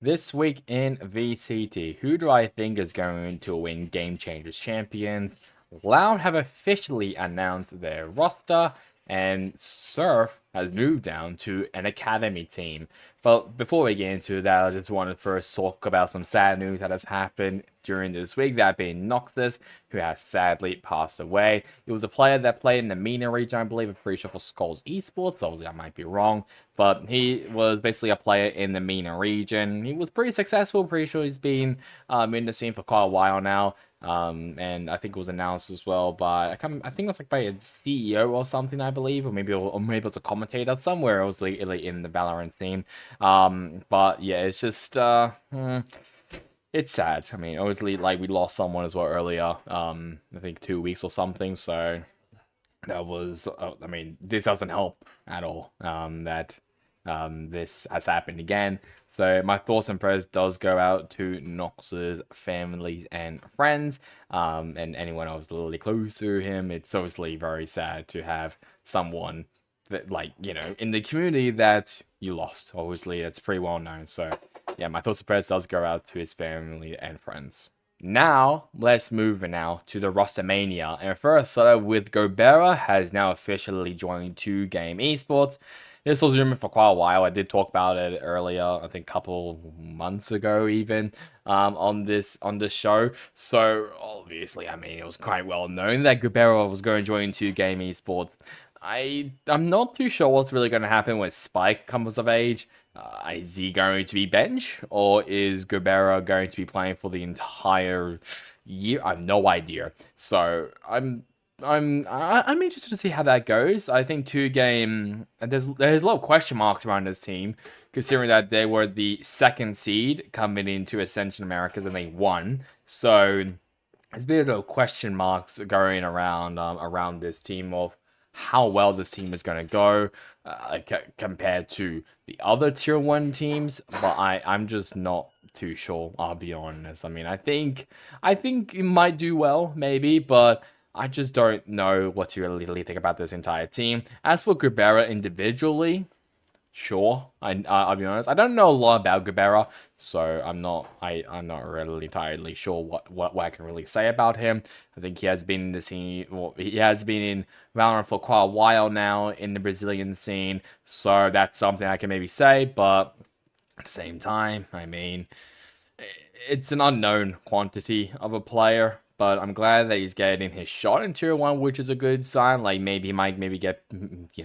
This week in VCT, who do I think is going to win GameChangers Champions? Loud have officially announced their roster, and Surf has moved down to an academy team. But before we get into that, I just want to first talk about some sad news that has happened during this week, that being NoXuS, who has sadly passed away. He was a player that played in the MENA region, I believe. I'm pretty sure for Skulls Esports, obviously I might be wrong. But he was basically a player in the MENA region. He was pretty successful. Pretty sure he's been in the scene for quite a while now. And I think it was announced as well by I think it was like by a CEO or something, I believe, or maybe it was a commentator somewhere. It was like in the Valorant scene. But yeah, it's just it's sad. I mean, obviously, like we lost someone as well earlier. I think 2 weeks or something. So that was, I mean, this doesn't help at all. That this has happened again. So my thoughts and prayers does go out to NoXuS families and friends, and anyone else really close to him. It's obviously very sad to have someone that, like, in the community that you lost. Obviously, it's pretty well known. So yeah, my thoughts and prayers does go out to his family and friends. Now, let's move now to the Rostermania. And first, start with Gobera has now officially joined 2Game Esports. This was rumored for quite a while. I did talk about it earlier, I think a couple months ago even, on this show. So obviously, I mean, it was quite well known that Gobera was going to join 2Game Esports. I'm not too sure what's really going to happen when Spike comes of age. Is he going to be bench, or is Gobera going to be playing for the entire year? I have no idea. So I'm interested to see how that goes. I think 2Game, and there's a lot of question marks around this team, considering that they were the second seed coming into Ascension Americas and they won. So there's a bit of question marks going around this team of how well this team is going to go compared to the other tier 1 teams, but I'm just not too sure, I'll be honest. I mean, I think it might do well, maybe, but I just don't know what to really think about this entire team. As for Gubera individually, sure. I'll be honest. I don't know a lot about Gubera, so I'm not really entirely sure what I can really say about him. I think he has been in the scene. Well, he has been in Valorant for quite a while now in the Brazilian scene, so that's something I can maybe say. But at the same time, I mean, it's an unknown quantity of a player, but I'm glad that he's getting his shot in tier 1, which is a good sign. Like maybe he might get, he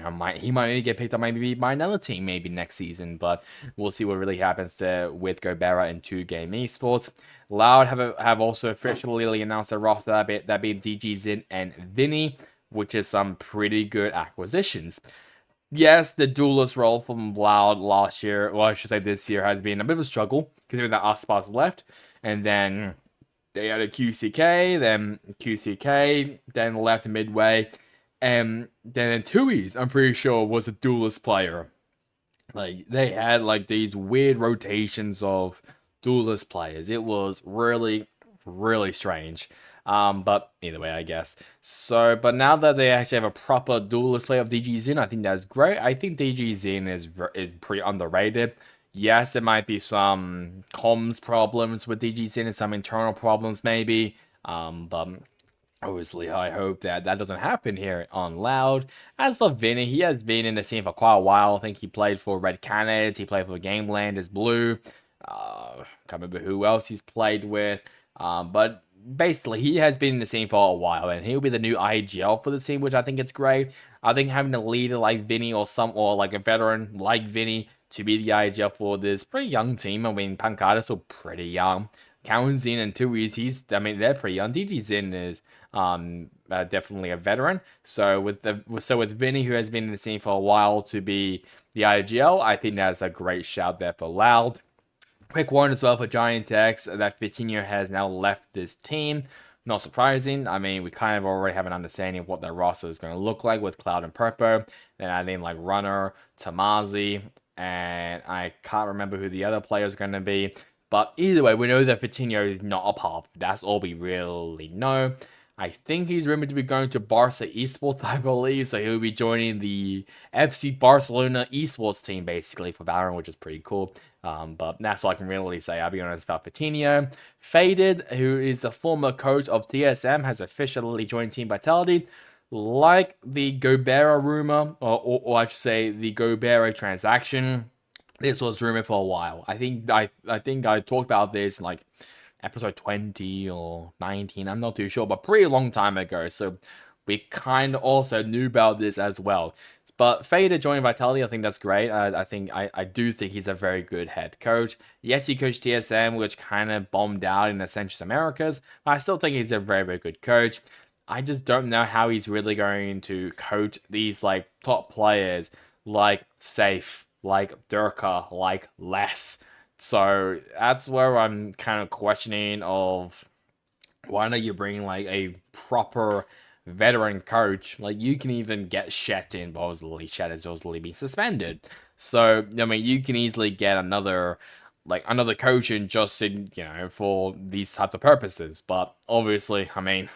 might get picked up maybe by another team maybe next season, but we'll see what really happens there with Gobera and 2Game Esports. Loud have also officially announced a roster that being DG Zin and Vinny, which is some pretty good acquisitions. Yes, the duelist role from Loud last year, well, I should say this year, has been a bit of a struggle, considering that Ospas left, and then they had a QCK, then QCK, then left midway, and then Tui's, I'm pretty sure, was a duelist player. Like, they had, like, these weird rotations of duelist players. It was really, really strange. But either way, I guess. So, but now that they actually have a proper duelist player of DG Zin, I think that's great. I think DG Zin is pretty underrated. Yes, there might be some comms problems with DG Zin and some internal problems maybe. But obviously, I hope that doesn't happen here on Loud. As for Vinny, he has been in the scene for quite a while. I think he played for Red Canids. He played for Gameland as Blue. Can't remember who else he's played with. But basically, he has been in the scene for a while, and he'll be the new IGL for the team, which I think it's great. I think having a leader like Vinny or like a veteran like Vinny to be the IGL for this pretty young team. I mean, Pancada's still pretty young. Zin and Tui, they're pretty young. DG Zin is definitely a veteran. So with Vinny, who has been in the scene for a while, to be the IGL, I think that's a great shout there for Loud. Quick one as well for Giant X that Vitinho has now left this team. Not surprising. I mean, we kind of already have an understanding of what their roster is going to look like with Cloud and Purple. Then adding like Runner, Tamazi, and I can't remember who the other player is going to be. But either way, we know that Vitinho is not a pop. That's all we really know. I think he's rumored to be going to Barca Esports, I believe. So he'll be joining the FC Barcelona Esports team, basically, for Valorant, which is pretty cool. But that's all I can really say. I'll be honest about Patino. Faded, who is a former coach of TSM, has officially joined Team Vitality. Like the Gobera rumor, or I should say the Gobera transaction, this was rumored for a while. I think I talked about this in like episode 20 or 19. I'm not too sure, but pretty long time ago. So we kind of also knew about this as well. But Fader joining Vitality, I think that's great. I do think he's a very good head coach. Yes, he coached TSM, which kind of bombed out in the GameChangers Americas, but I still think he's a very, very good coach. I just don't know how he's really going to coach these like top players like Safe, like Durka, like Les. So that's where I'm kind of questioning of why don't you bring like a proper veteran coach? Like you can even get Shet in, but obviously Shet has obviously been suspended. So I mean you can easily get another coach in just in, for these types of purposes. But obviously, I mean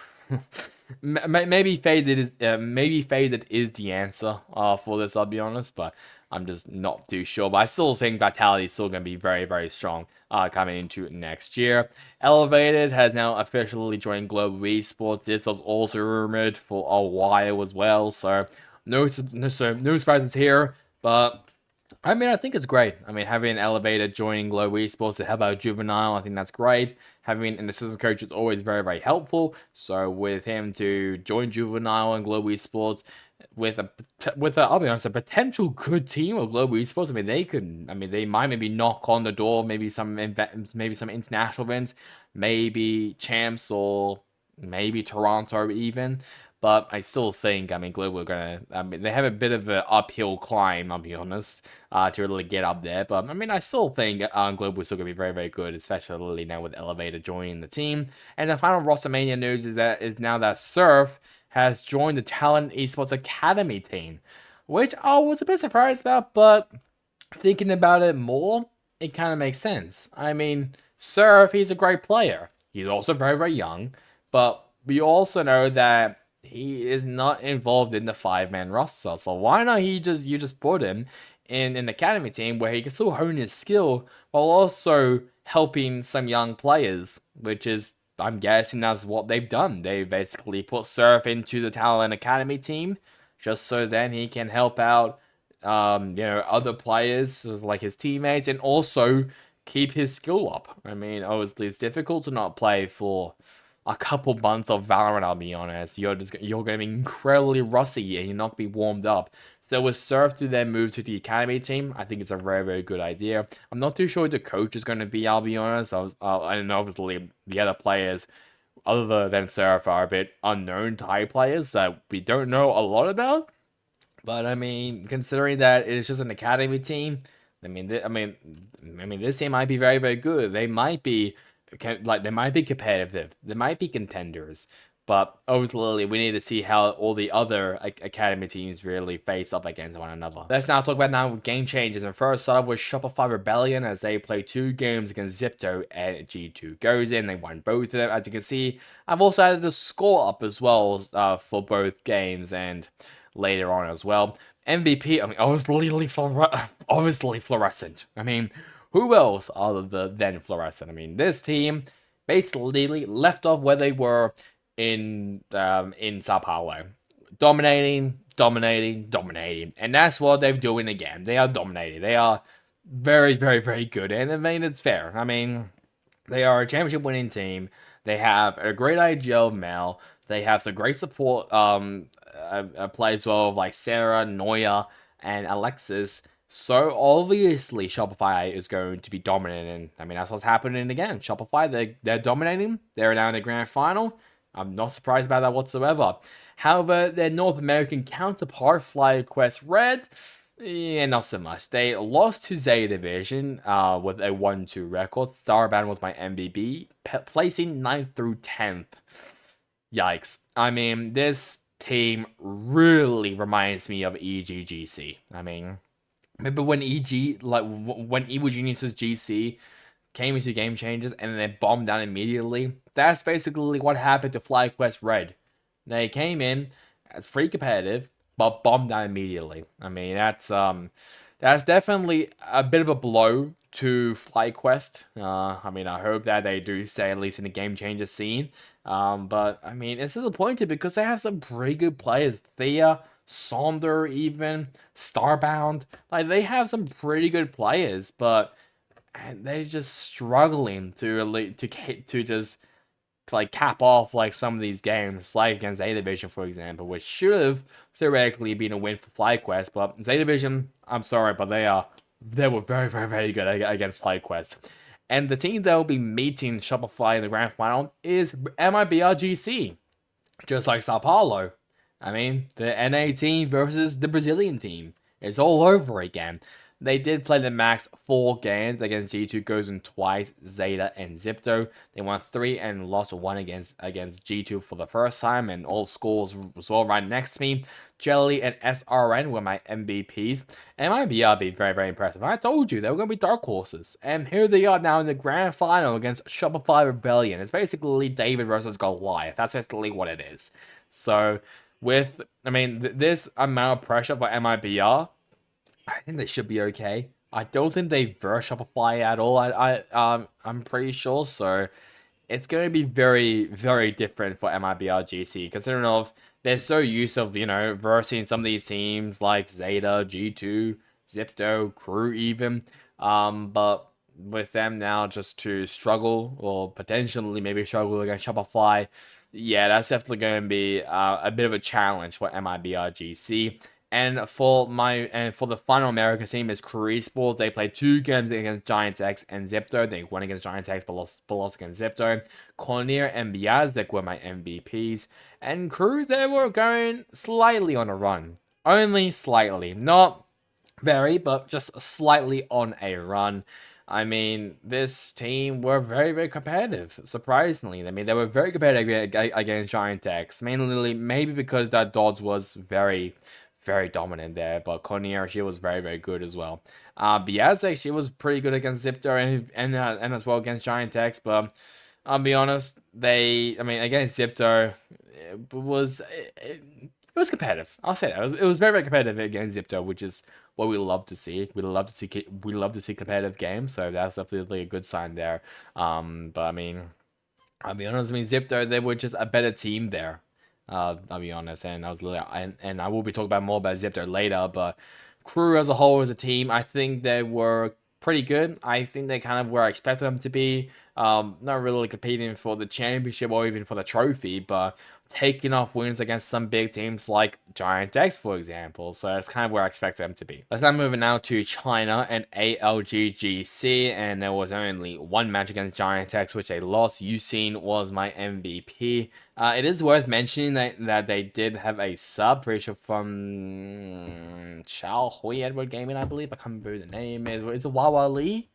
maybe faded is the answer for this, I'll be honest, but I'm just not too sure. But I still think Vitality is still going to be very, very strong coming into next year. Elevated has now officially joined Global Esports. This was also rumored for a while as well, so no surprises here. But I mean, I think it's great. I mean, having Elevated joining Global Esports to help out Juvenile, I think that's great. Having an assistant coach is always very, very helpful. So with him to join Juvenile and Global Esports with I'll be honest, a potential good team of Global Esports. They might maybe knock on the door, maybe some international events, maybe champs or maybe Toronto even. But I still think, Global are they have a bit of an uphill climb, I'll be honest, to really get up there. But, I still think Global is still going to be very, very good, especially now with Elevator joining the team. And the final Rostermania news is now that Surf has joined the Talent Esports Academy team, which I was a bit surprised about, but thinking about it more, it kind of makes sense. I mean, Surf, he's a great player. He's also very, very young, but we also know that he is not involved in the 5-man roster. So why not you just put him in an academy team where he can still hone his skill while also helping some young players, which is, I'm guessing that's what they've done. They basically put Surf into the Talent Academy team just so then he can help out other players like his teammates and also keep his skill up. Obviously it's difficult to not play for a couple months of Valorant, I'll be honest. You're gonna be incredibly rusty and you're not gonna be warmed up. So with Surf to then move to the academy team, I think it's a very, very good idea. I'm not too sure who the coach is gonna be, I'll be honest. I know obviously the other players other than Surf are a bit unknown Thai players that we don't know a lot about. But considering that it's just an academy team, this team might be very, very good. They might be competitive. They might be contenders. But obviously, we need to see how all the other academy teams really face up against one another. Let's now talk about game changes. And first, start off with Shopify Rebellion as they play 2 games against Zipto and G2 goes in. They won both of them, as you can see. I've also added the score up as well for both games and later on as well. MVP, obviously Fluorescent. Who else other than Fluorescent? This team basically left off where they were in Sao Paulo. Dominating, and that's what they're doing again. They are dominating. They are very, very, very good, and it's fair. They are a championship winning team. They have a great IGL Mel. They have some great support players well like Sarah, Noya, and Alexis. So obviously Shopify is going to be dominant, and that's what's happening again. Shopify, they're dominating. They're now in the grand final. I'm not surprised by that whatsoever. However, their North American counterpart, FlyQuest Red, yeah, not so much. They lost to Zeta Division with a 1-2 record. Starband was my MVP, placing 9th through 10th. Yikes. This team really reminds me of EGGC. Remember when when Evil Geniuses GC came into GameChangers and then bombed down immediately? That's basically what happened to FlyQuest Red. They came in as pretty competitive, but bombed down immediately. That's definitely a bit of a blow to FlyQuest. I mean, I hope that they do stay at least in the game changer scene. But I mean, it's disappointing because they have some pretty good players. Thea, Sonder, even Starbound. Like they have some pretty good players, but they're just struggling to just like cap off like some of these games, like against A Division, for example, which should have theoretically been a win for FlyQuest. But Z Division, I'm sorry, but they were very good against FlyQuest. And the team that will be meeting Shopify in the grand final is MIBRGC, just like Sao Paulo. I mean, the NA team versus the Brazilian team. It's all over again. They did play the max 4 games against G2 Gozen twice, Zeta and Zipto. They won 3 and lost 1 against G2 for the first time, and all scores was all right next to me. Jelly and SRN were my MVPs, and my BRB very impressive. I told you they were going to be dark horses, and here they are now in the grand final against Shopify Rebellion. It's basically David versus Goliath. That's basically what it is. So, this amount of pressure for MIBR, I think they should be okay. I don't think they verse Shopify at all. I'm pretty sure. So it's going to be very different for MIBRGC, considering of they're so used of versing some of these teams like Zeta, G2, Zipto, Crew even. But with them now just to struggle or potentially maybe struggle against Shopify, yeah, that's definitely going to be a bit of a challenge for MIBRGC. And for the final America team is Crew Esports. They played 2 games against Giants X and Zipto. They won against Giants X, but lost against Zipto. Cornier and Biazek were my MVPs. And Crew, they were going slightly on a run. Only slightly. Not very, but just slightly on a run. I mean, this team were very competitive, surprisingly. I mean, they were very competitive against Giant X. Mainly, maybe because that Dodds was very dominant there, but Cornier, she was very good as well. Biazek, she was pretty good against Zipto and as well against Giant X, but I'll be honest, against Zipto, it was competitive. I'll say that. It was very competitive against Zipto, which is what we love to see. We love to see competitive games, so that's definitely a good sign there. But I mean, I'll be honest, Zipto, they were just a better team there. I'll be honest, and I will be talking about more about Zipto later, but Crew as a whole as a team, I think they were pretty good. I think they kind of where I expected them to be. Not really competing for the championship or even for the trophy, but taking off wins against some big teams like Giant X, for example. So that's kind of where I expected them to be. Let's now move now to China and ALGGC, and there was only 1 match against Giant X, which they lost. Yusin was my MVP. It is worth mentioning that they did have a sub, pretty sure from Chao Hui Edward Gaming, I believe. I can't remember who the name is. Is it Wawa Lee?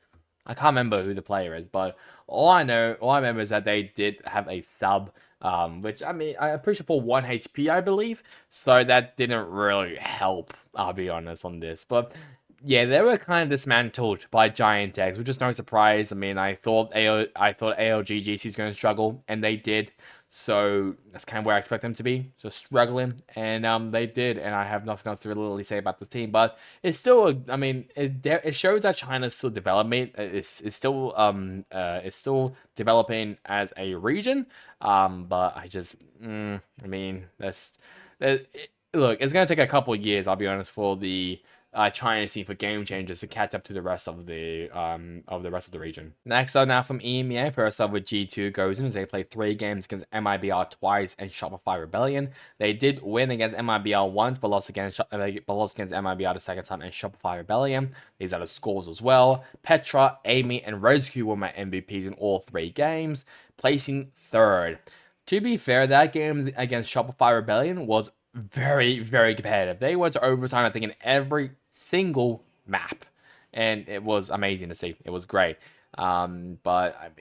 I can't remember who the player is, but all I remember is that they did have a sub, which I'm pretty sure for 1 HP, I believe. So that didn't really help, I'll be honest on this. But yeah, they were kind of dismantled by Giant X, which is no surprise. I thought ALGGC is going to struggle, and they did. So that's kind of where I expect them to be, just struggling, and they did, and I have nothing else to really say about this team. But it's still, it shows that China's still developing. It's still developing as a region. But I just, look, it's gonna take a couple of years, I'll be honest, for the China scene for GameChangers to catch up to the rest of the region. Next up now from EMEA, first up with G2 Gozen, as they played 3 games against MIBR twice and Shopify Rebellion. They did win against MIBR once, but lost against MIBR the second time and Shopify Rebellion. These are the scores as well. Petra, Amy, and Roseq were my MVPs in all 3 games, placing 3rd. To be fair, that game against Shopify Rebellion was very competitive. They went to overtime, I think, in every single map, and it was amazing to see. It was great. But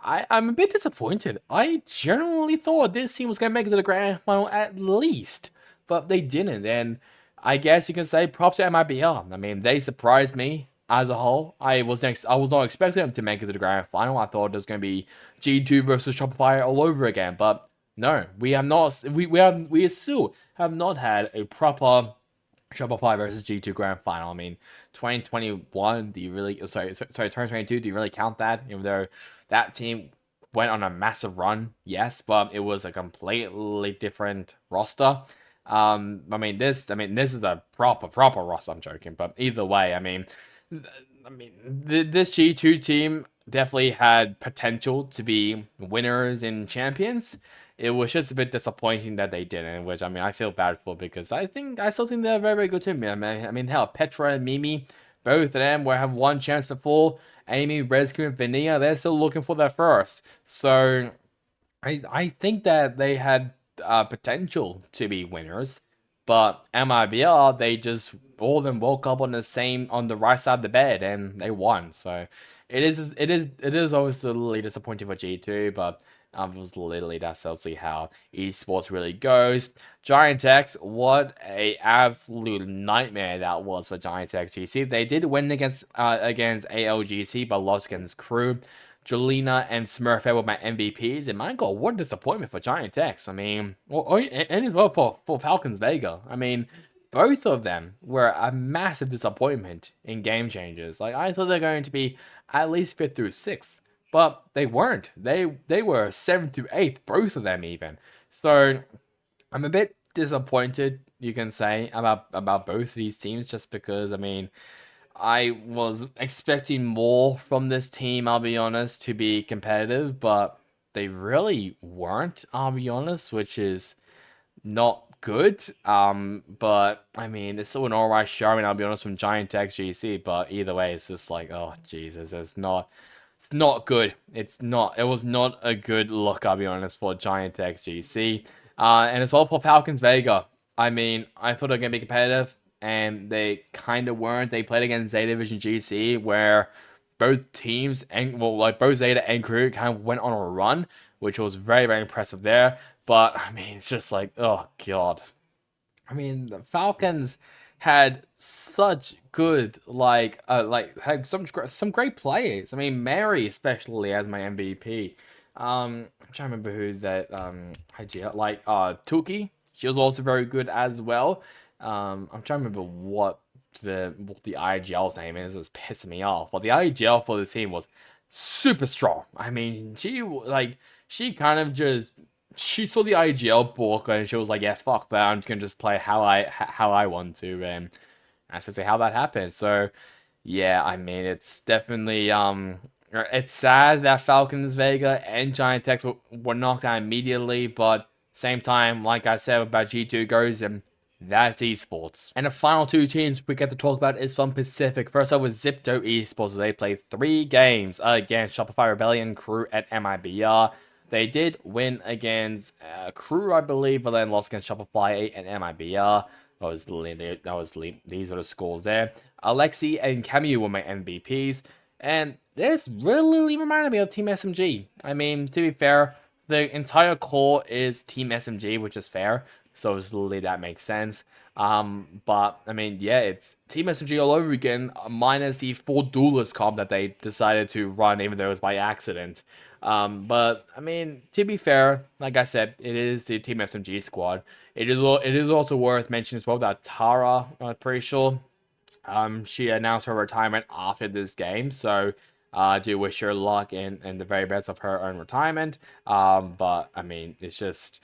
I'm a bit disappointed. I generally thought this team was gonna make it to the grand final at least, but they didn't. And I guess you can say props to MIBR. They surprised me as a whole. I was not expecting them to make it to the grand final. I thought it was gonna be G2 versus Shopify all over again, but no, we have not. We still have not had a proper Shopify versus G2 Grand Final. I mean, 2021, do you really, sorry, 2022, do you really count that? Even though that team went on a massive run, yes, but it was a completely different roster. This is the proper roster. I'm joking, but either way, this G2 team definitely had potential to be winners and champions. It was just a bit disappointing that they didn't, which I feel bad for because I still think they're a very, very good team. Hell, Petra and Mimi, both of them will have one chance before. Amy, Rescue, and Vania, they're still looking for their first. So I think that they had potential to be winners, but MIBR, they just all of them woke up on the right side of the bed and they won. So it is always a little disappointing for G2, but it was literally that's obviously how esports really goes. Giant X, what a absolute nightmare that was for Giant X GC. They did win against ALGC, but lost against Crew. Jolina and Smurfette were my MVPs, and my God, what a disappointment for Giant X. And as well for Falcons Vega. Both of them were a massive disappointment in Game Changers. Like, I thought they're going to be at least 5th through 6th, but they weren't. They were 7th through 8th, both of them even. So I'm a bit disappointed, you can say, about both these teams, just because I was expecting more from this team, I'll be honest, to be competitive, but they really weren't, I'll be honest, which is not good. But it's still an alright showing, I'll be honest, from Giant X GC, but either way, it's just like, oh Jesus, it's not good. It was not a good look, I'll be honest, for Giant X GC. And it's all for Falcons Vega. I thought they were gonna be competitive, and they kind of weren't. They played against Zeta Division GC, where both teams both Zeta and Crew kind of went on a run, which was very, very impressive there. But it's just like, oh God. The Falcons had such good had some great players. Mary especially as my MVP. I'm trying to remember who that IGL Tuki. She was also very good as well. I'm trying to remember what the IGL's name is. It's pissing me off. But the IGL for this team was super strong. She kind of just she saw the IGL book and she was like, yeah, fuck that. I'm just gonna just play how I want to, and that's just how that happened. So yeah, it's definitely it's sad that Falcons Vega and Giant X were knocked out immediately, but same time, like I said about G2 goes, and that's esports. And the final two teams we get to talk about is from Pacific. First up was Zipto Esports. They played 3 games against Shopify Rebellion, Crew, and MIBR. They did win against Crew, I believe, but then lost against Shopify and MIBR. These were the scores there. Alexi and Camus were my MVPs, and this really reminded me of Team SMG. To be fair, the entire core is Team SMG, which is fair, so that makes sense. But yeah, it's Team SMG all over again, minus the 4 duelist comp that they decided to run, even though it was by accident. But to be fair, like I said, it is the Team SMG squad. It is also worth mentioning as well that Tara, I'm pretty sure, she announced her retirement after this game, so I do wish her luck and the very best of her own retirement. But it's just,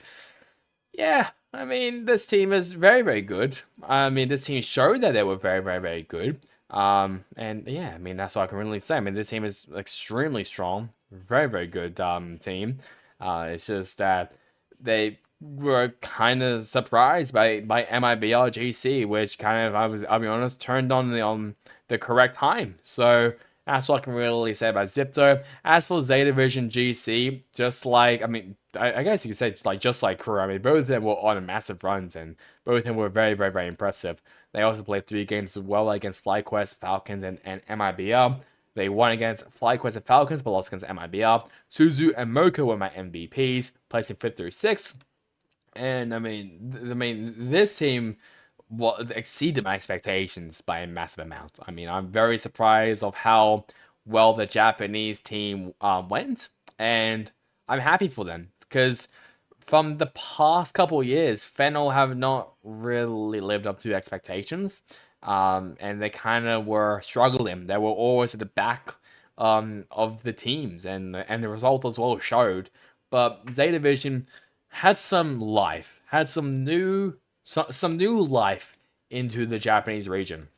yeah, this team is very, very good. This team showed that they were very, very, very good. And yeah, that's all I can really say. This team is extremely strong, very, very good team. It's just that they were kind of surprised by MIBR GC, which kind of, I'll be honest, turned on the correct time. So that's all I can really say about Zipto. As for Zeta Division GC, just like, I guess you could say just like Crew. Both of them were on massive runs, and both of them were very, very, very impressive. They also played 3 games as well against FlyQuest, Falcons, and MIBR. They won against FlyQuest and Falcons, but lost against MIBR. Suzu and Mocha were my MVPs, placing 5th through 6th. And this team exceeded my expectations by a massive amount. I'm very surprised of how well the Japanese team went, and I'm happy for them because from the past couple of years, Fennel have not really lived up to expectations. And they kind of were struggling. They were always at the back of the teams, and the results as well showed. But Z Division had some life, had some new life into the Japanese region.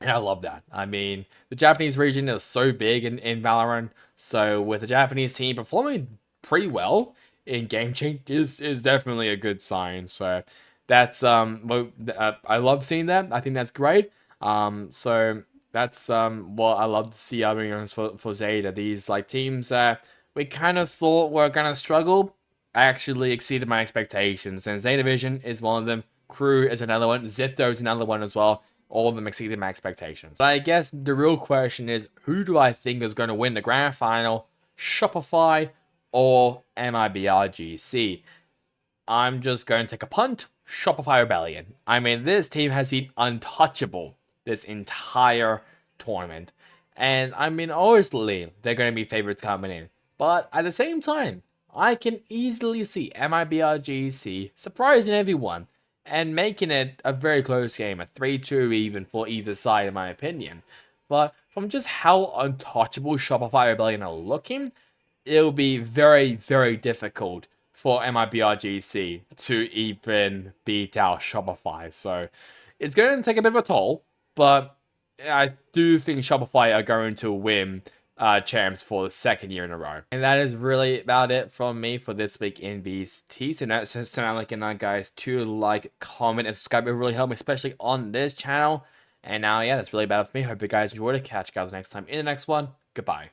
And I love that. I mean, the Japanese region is so big in Valorant, so with the Japanese team performing pretty well in game change is definitely a good sign. So that's I love seeing that. I think that's great. So that's what I love to see. I mean, for Zeta, these like teams that we kind of thought were gonna struggle actually exceeded my expectations. And Zeta Division is one of them. Crew is another one. Zipto is another one as well. All of them exceeded my expectations. But I guess the real question is, who do I think is going to win the grand final? Shopify or MIBRGC? I'm just going to take a punt. Shopify Rebellion. I mean, this team has been untouchable this entire tournament. And I mean, obviously, they're going to be favorites coming in. But at the same time, I can easily see MIBRGC surprising everyone and making it a very close game, a 3-2 even for either side, in my opinion. But from just how untouchable Shopify Rebellion are looking, it'll be very, very difficult for MIBRGC to even beat out Shopify. So it's going to take a bit of a toll, but I do think Shopify are going to win champs for the second year in a row. And that is really about it from me for this week in VCT. So now like guys to like, comment, and subscribe. It really helped me, especially on this channel. And now, yeah, that's really about it for me. Hope you guys enjoyed it. Catch you guys next time in the next one. Goodbye.